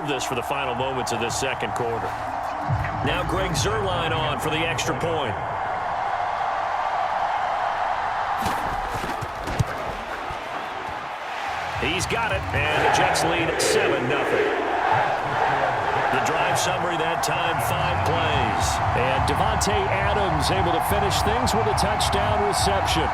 this for the final moments of this second quarter. Now Greg Zuerlein on for the extra point. He's got it, and the Jets lead 7-0. The drive summary that time, 5 plays. And Devontae Adams able to finish things with a touchdown reception.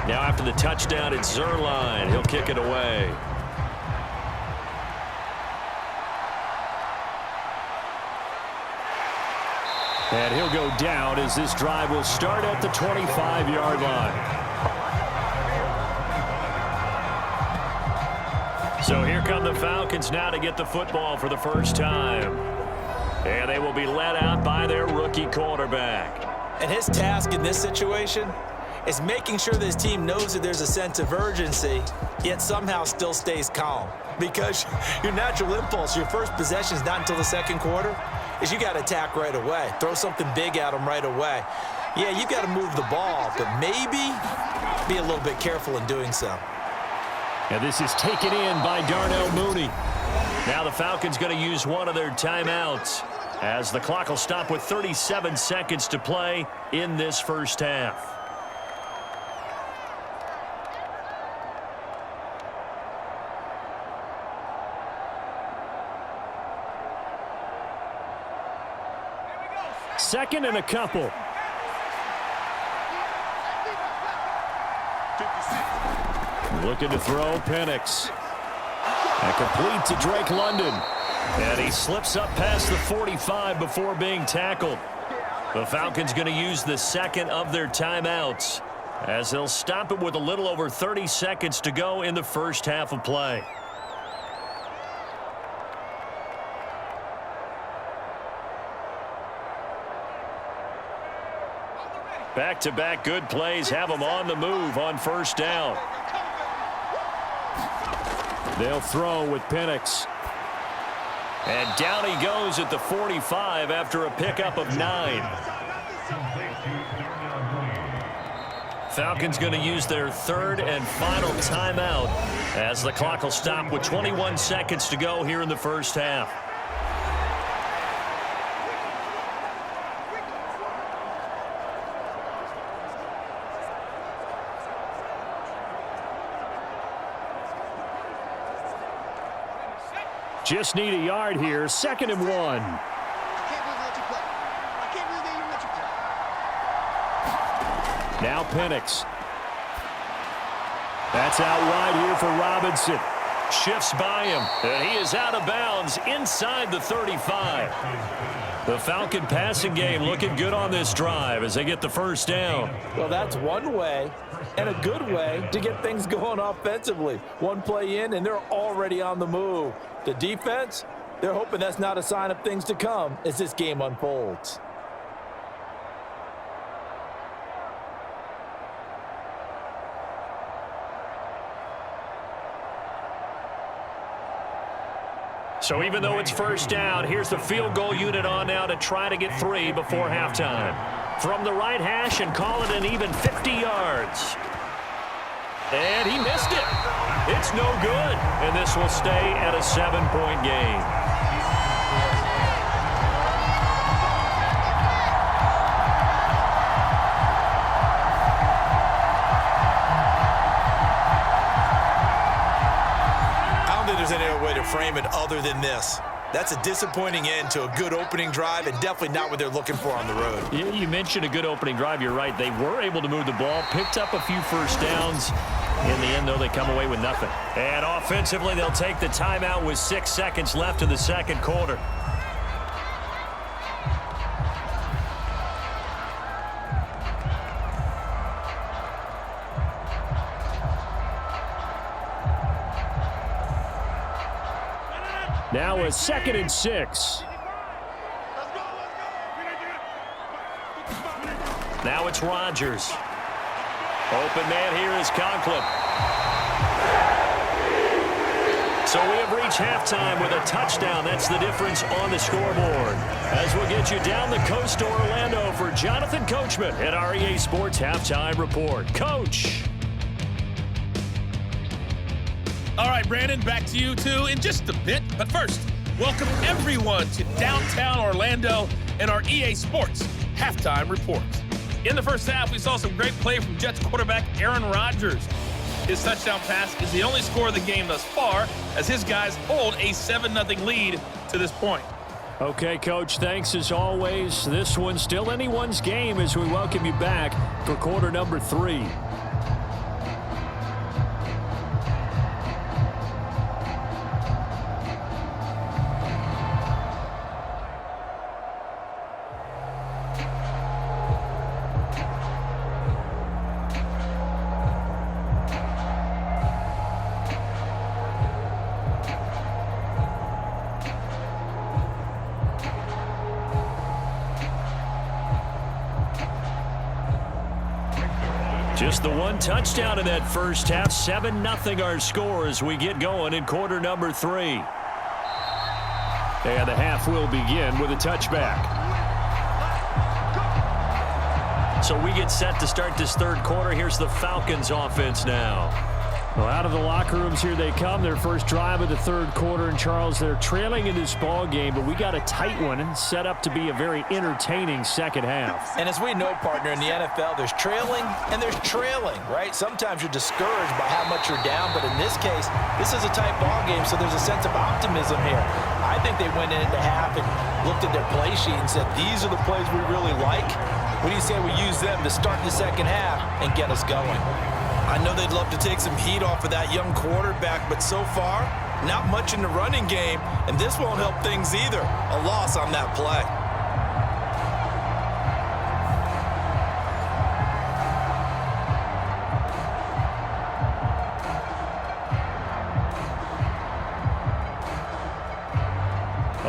Now after the touchdown, it's Zuerlein. He'll kick it away. And he'll go down as this drive will start at the 25-yard line. So here come the Falcons now to get the football for the first time. And they will be led out by their rookie quarterback. And his task in this situation is making sure that his team knows that there's a sense of urgency, yet somehow still stays calm. Because your natural impulse, your first possession is not until the second quarter, is you got to attack right away. Throw something big at them right away. Yeah, you got to move the ball, but maybe be a little bit careful in doing so. And this is taken in by Darnell Mooney. Now the Falcons going to use one of their timeouts as the clock will stop with 37 seconds to play in this first half. Second and a couple. Looking to throw, Penix. And complete to Drake London. And he slips up past the 45 before being tackled. The Falcons going to use the second of their timeouts as they'll stop it with a little over 30 seconds to go in the first half of play. Back-to-back good plays have them on the move on first down. They'll throw with Penix. And down he goes at the 45 after a pickup of 9. Falcons going to use their third and final timeout as the clock will stop with 21 seconds to go here in the first half. Just need a yard here. 2nd and 1. Now Penix. That's out wide here for Robinson. Shifts by him, and he is out of bounds inside the 35. The Falcon passing game looking good on this drive as they get the first down. Well, that's one way and a good way to get things going offensively. One play in, and they're already on the move. The defense, they're hoping that's not a sign of things to come as this game unfolds. So even though it's first down, here's the field goal unit on now to try to get 3 before halftime. From the right hash and call it an even 50 yards. And he missed it. It's no good. And this will stay at a 7-point game. I don't think there's any other way to frame it other than this. That's a disappointing end to a good opening drive and definitely not what they're looking for on the road. Yeah, you mentioned a good opening drive. You're right. They were able to move the ball, picked up a few first downs. In the end, though, they come away with nothing. And offensively, they'll take the timeout with 6 seconds left in the second quarter. Now a 2nd and 6. Now it's Rodgers. Open man here is Conklin. So we have reached halftime with a touchdown. That's the difference on the scoreboard. As we'll get you down the coast to Orlando for Jonathan Coachman at our EA Sports Halftime Report. Coach. All right, Brandon, back to you two in just a bit. But first, welcome everyone to downtown Orlando and our EA Sports Halftime Report. In the first half, we saw some great play from Jets quarterback Aaron Rodgers. His touchdown pass is the only score of the game thus far, as his guys hold a 7-0 lead to this point. Okay, Coach, thanks as always. This one's still anyone's game as we welcome you back for quarter number 3. Just the one touchdown in that first half. 7-0 our score as we get going in quarter number 3. And the half will begin with a touchback. So we get set to start this third quarter. Here's the Falcons offense now. Well, out of the locker rooms here they come. Their first drive of the third quarter. And, Charles, they're trailing in this ball game, but we got a tight one and set up to be a very entertaining second half. And as we know, partner, in the NFL, there's trailing and there's trailing, right? Sometimes you're discouraged by how much you're down, but in this case, this is a tight ball game, so there's a sense of optimism here. I think they went into half and looked at their play sheet and said, these are the plays we really like. What do you say we use them to start the second half and get us going? I know they'd love to take some heat off of that young quarterback, but so far, not much in the running game, and this won't help things either. A loss on that play.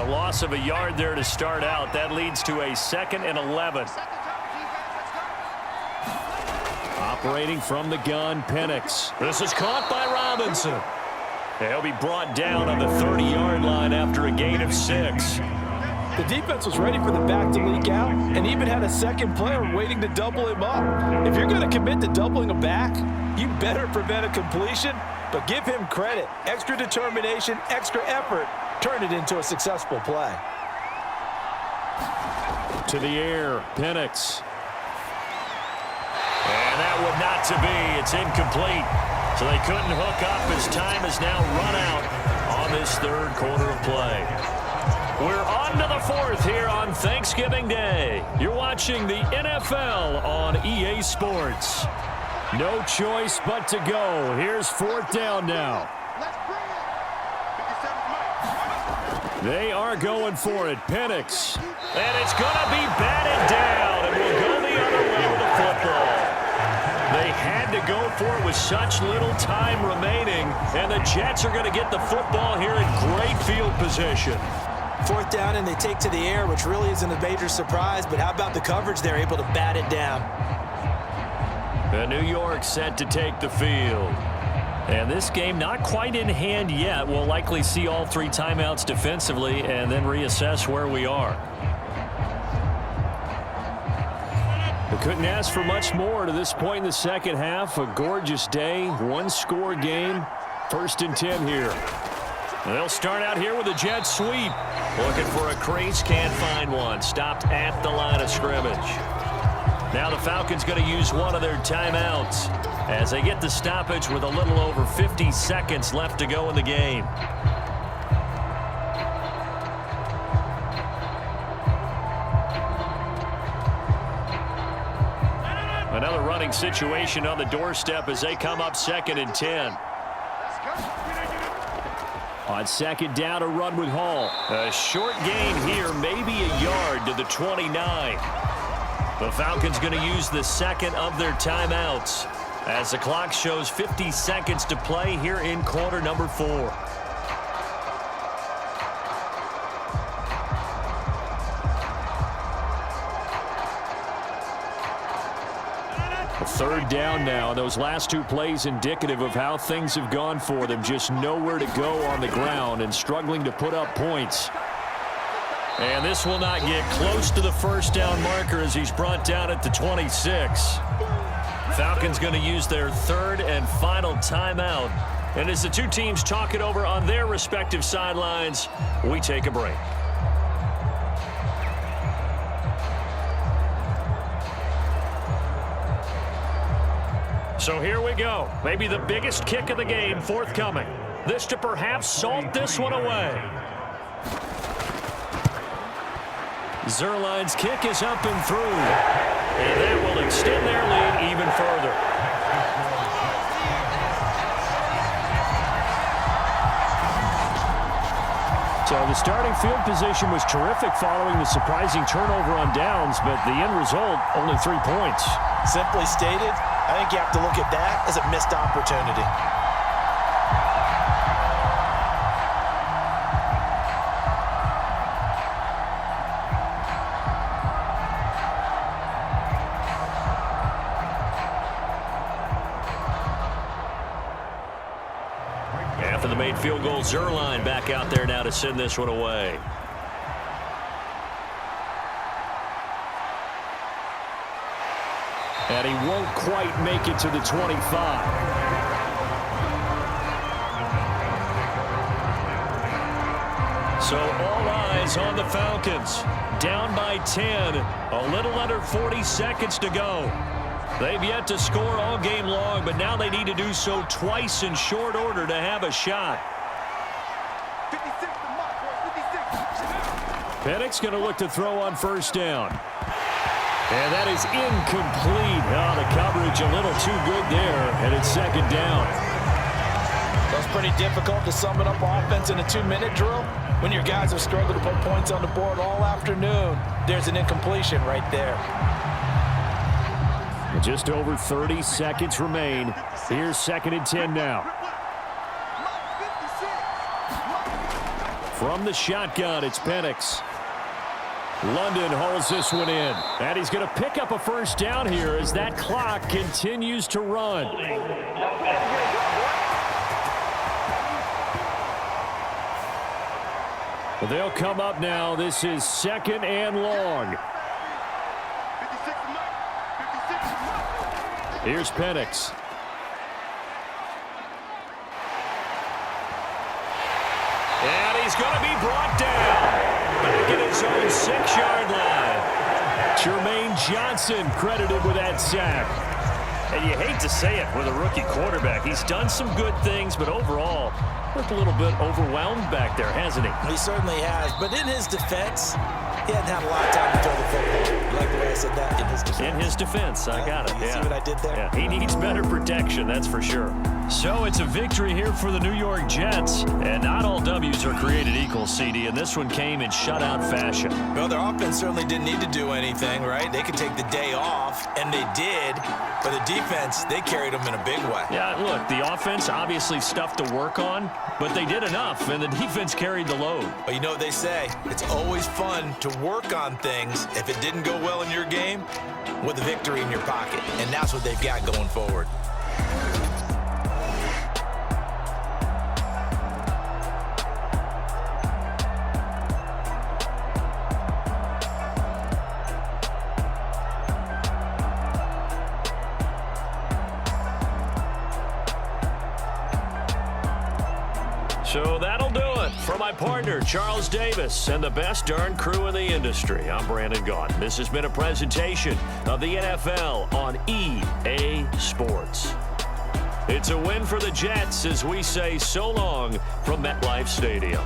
A loss of a yard there to start out. That leads to a 2nd and 11. Operating from the gun, Penix. This is caught by Robinson. He'll be brought down on the 30-yard line after a gain of 6. The defense was ready for the back to leak out and even had a second player waiting to double him up. If you're going to commit to doubling a back, you better prevent a completion, but give him credit. Extra determination, extra effort, turn it into a successful play. To the air, Penix. And that would not to be. It's incomplete. So they couldn't hook up as time is now run out on this third quarter of play. We're on to the fourth here on Thanksgiving Day. You're watching the NFL on EA Sports. No choice but to go. Here's 4th down now. They are going for it. Penix. And it's going to be batted down, and we'll go the other way with the football. They had to go for it with such little time remaining, and the Jets are going to get the football here in great field position. 4th down, and they take to the air, which really isn't a major surprise, but how about the coverage? They're able to bat it down. And New York set to take the field. And this game not quite in hand yet. We'll likely see all 3 timeouts defensively and then reassess where we are. We couldn't ask for much more to this point in the second half. A gorgeous day, 1-score game. 1st and 10 here. They'll start out here with a jet sweep. Looking for a crease, can't find one. Stopped at the line of scrimmage. Now the Falcons going to use one of their timeouts as they get the stoppage with a little over 50 seconds left to go in the game. Another running situation on the doorstep as they come up 2nd and 10. On 2nd down, a run with Hall. A short gain here, maybe a yard to the 29. The Falcons going to use the 2nd of their timeouts as the clock shows 50 seconds to play here in quarter number 4. Third down now, and those last two plays indicative of how things have gone for them. Just nowhere to go on the ground and struggling to put up points. And this will not get close to the first down marker as he's brought down at the 26. Falcons going to use their third and final timeout. And as the two teams talk it over on their respective sidelines, we take a break. So here we go. Maybe the biggest kick of the game forthcoming. This to perhaps salt this one away. Zerline's kick is up and through. And that will extend their lead even further. So the starting field position was terrific following the surprising turnover on downs, but the end result, only 3 points. Simply stated, I think you have to look at that as a missed opportunity. After the made field goal, Zerline back out there now to send this one away. And he won't quite make it to the 25. So all eyes on the Falcons. Down by 10. A little under 40 seconds to go. They've yet to score all game long, but now they need to do so twice in short order to have a shot. Penix going to look to throw on first down. And that is incomplete. Oh, the coverage a little too good there, and it's second down. That's pretty difficult to sum it up offense in a 2-minute drill. When your guys have struggled to put points on the board all afternoon, there's an incompletion right there. Just over 30 seconds remain. Here's 2nd and 10 now. From the shotgun, it's Penix. London hauls this one in. And he's going to pick up a first down here as that clock continues to run. They'll come up now. This is 2nd and long. Here's Penix. And he's going to be brought down. Back at his own 6-yard line. Jermaine Johnson credited with that sack. And you hate to say it with a rookie quarterback. He's done some good things, but overall, looked a little bit overwhelmed back there, hasn't he? He certainly has. But in his defense, he hadn't had a lot of time to throw the football. You like the way I said that? In his defense. In his defense, I got it. You see what I did there? Yeah, he needs better protection, that's for sure. So it's a victory here for the New York Jets. And not all W's are created equal, CD, and this one came in shutout fashion. Well, their offense certainly didn't need to do anything, right? They could take the day off, and they did. But the defense, they carried them in a big way. Yeah, look, the offense obviously stuff to work on, but they did enough, and the defense carried the load. But you know what they say, it's always fun to work on things if it didn't go well in your game with a victory in your pocket. And that's what they've got going forward. So that'll do it for my partner, Charles Davis, and the best darn crew in the industry. I'm Brandon Gaudin. This has been a presentation of the NFL on EA Sports. It's a win for the Jets as we say so long from MetLife Stadium.